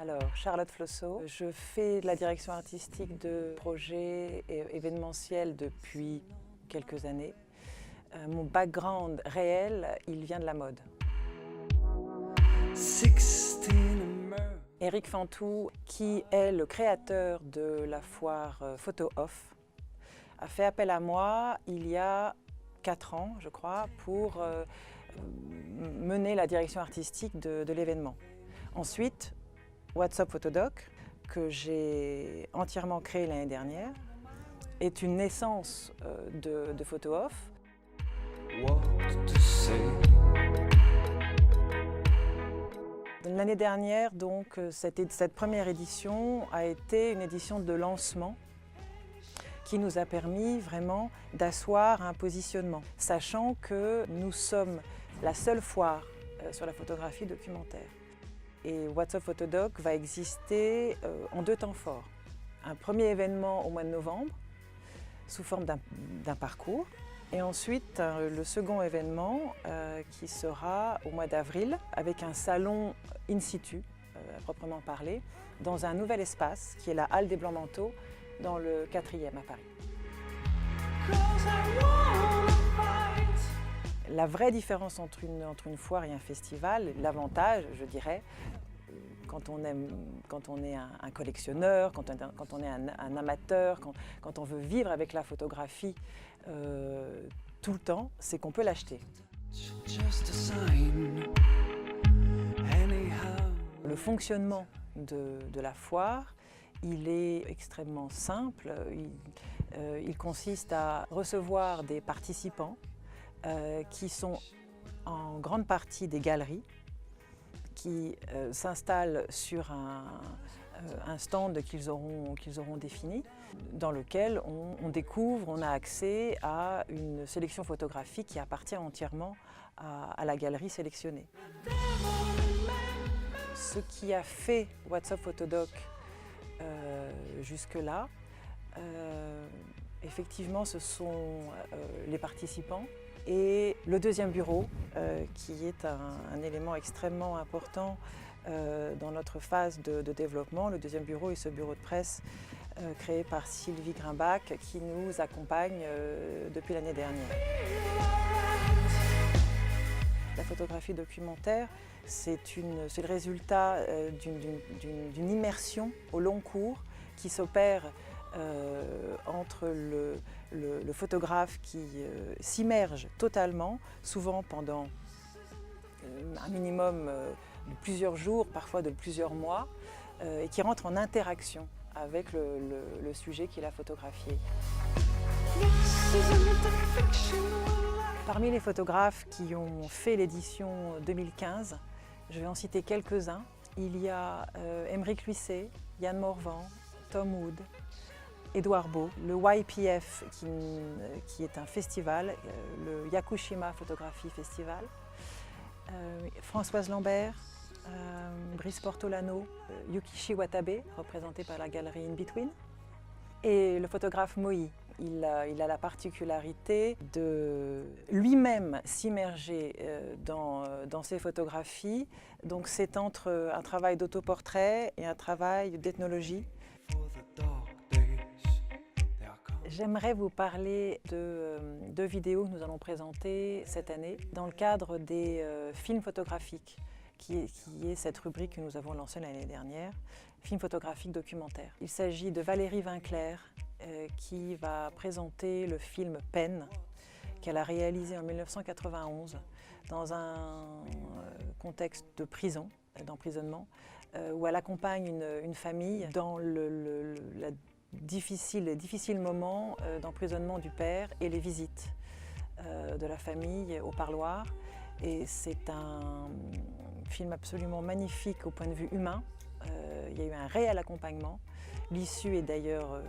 Alors, Charlotte Flosso, je fais de la direction artistique de projets événementiels depuis quelques années. Mon background réel, il vient de la mode. Éric Fantou, qui est le créateur de la foire Photo Off, a fait appel à moi il y a 4 ans, je crois, pour mener la direction artistique de l'événement. Ensuite, What's Up Photodoc, que j'ai entièrement créé l'année dernière, est une naissance de Photo Off. L'année dernière, donc, cette première édition a été une édition de lancement qui nous a permis vraiment d'asseoir un positionnement, sachant que nous sommes la seule foire sur la photographie documentaire. Et What's Up Photodoc va exister en 2 temps forts. Un premier événement au mois de novembre, sous forme d'un parcours, et ensuite le second événement qui sera au mois d'avril, avec un salon in situ, à proprement parler, dans un nouvel espace qui est la Halle des Blancs-Manteaux, dans le 4e à Paris. La vraie différence entre une foire et un festival, l'avantage, je dirais, quand on est un collectionneur, quand on est un amateur, quand on veut vivre avec la photographie tout le temps, c'est qu'on peut l'acheter. Le fonctionnement de la foire, il est extrêmement simple. Il consiste à recevoir des participants qui sont en grande partie des galeries, qui s'installent sur un stand qu'ils auront défini, dans lequel on découvre, on a accès à une sélection photographique qui appartient entièrement à la galerie sélectionnée. Ce qui a fait What's Up Photodoc jusque-là, effectivement, ce sont les participants et le deuxième bureau, qui est un élément extrêmement important dans notre phase de développement. Le deuxième bureau est ce bureau de presse créé par Sylvie Grimbach, qui nous accompagne depuis l'année dernière. La photographie documentaire, c'est le résultat d'une immersion au long cours qui s'opère entre le photographe qui s'immerge totalement, souvent pendant un minimum de plusieurs jours, parfois de plusieurs mois, et qui rentre en interaction avec le sujet qu'il a photographié. Parmi les photographes qui ont fait l'édition 2015, je vais en citer quelques-uns. Il y a Aymeric Luisset, Yann Morvan, Tom Wood, Édouard Beau, le YPF qui est un festival, le Yakushima Photography Festival, Françoise Lambert, Brice Portolano, Yukishi Watabe, représenté par la galerie In Between, et le photographe Moï. Il a la particularité de lui-même s'immerger dans ses photographies. Donc c'est entre un travail d'autoportrait et un travail d'ethnologie. J'aimerais vous parler de 2 vidéos que nous allons présenter cette année dans le cadre des films photographiques, qui est cette rubrique que nous avons lancée l'année dernière, film photographique documentaire. Il s'agit de Valérie Winkler, qui va présenter le film Peine, qu'elle a réalisé en 1991 dans un contexte de prison, d'emprisonnement, où elle accompagne une famille dans la difficile moment d'emprisonnement du père et les visites de la famille au parloir. Et c'est un film absolument magnifique au point de vue humain. Il y a eu un réel accompagnement. L'issue est d'ailleurs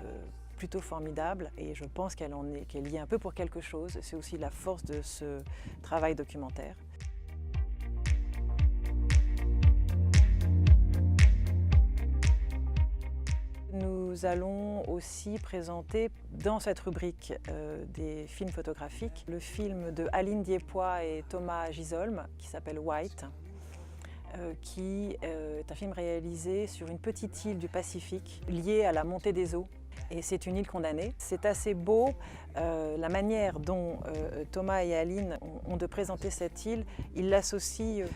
plutôt formidable et je pense qu'elle y est un peu pour quelque chose. C'est aussi la force de ce travail documentaire. Nous allons aussi présenter dans cette rubrique des films photographiques le film de Aline Diepois et Thomas Gisolm qui s'appelle White, qui est un film réalisé sur une petite île du Pacifique liée à la montée des eaux. Et c'est une île condamnée. C'est assez beau, la manière dont Thomas et Aline ont de présenter cette île. Ils l'associent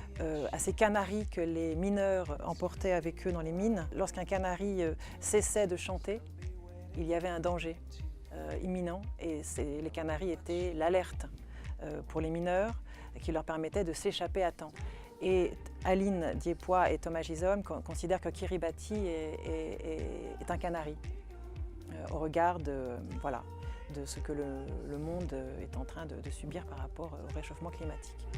à ces canaris que les mineurs emportaient avec eux dans les mines. Lorsqu'un canari cessait de chanter, il y avait un danger imminent et les canaris étaient l'alerte pour les mineurs qui leur permettait de s'échapper à temps. Et Aline Diepois et Thomas Gisom considèrent que Kiribati est un canari au regard de ce que le monde est en train de subir par rapport au réchauffement climatique.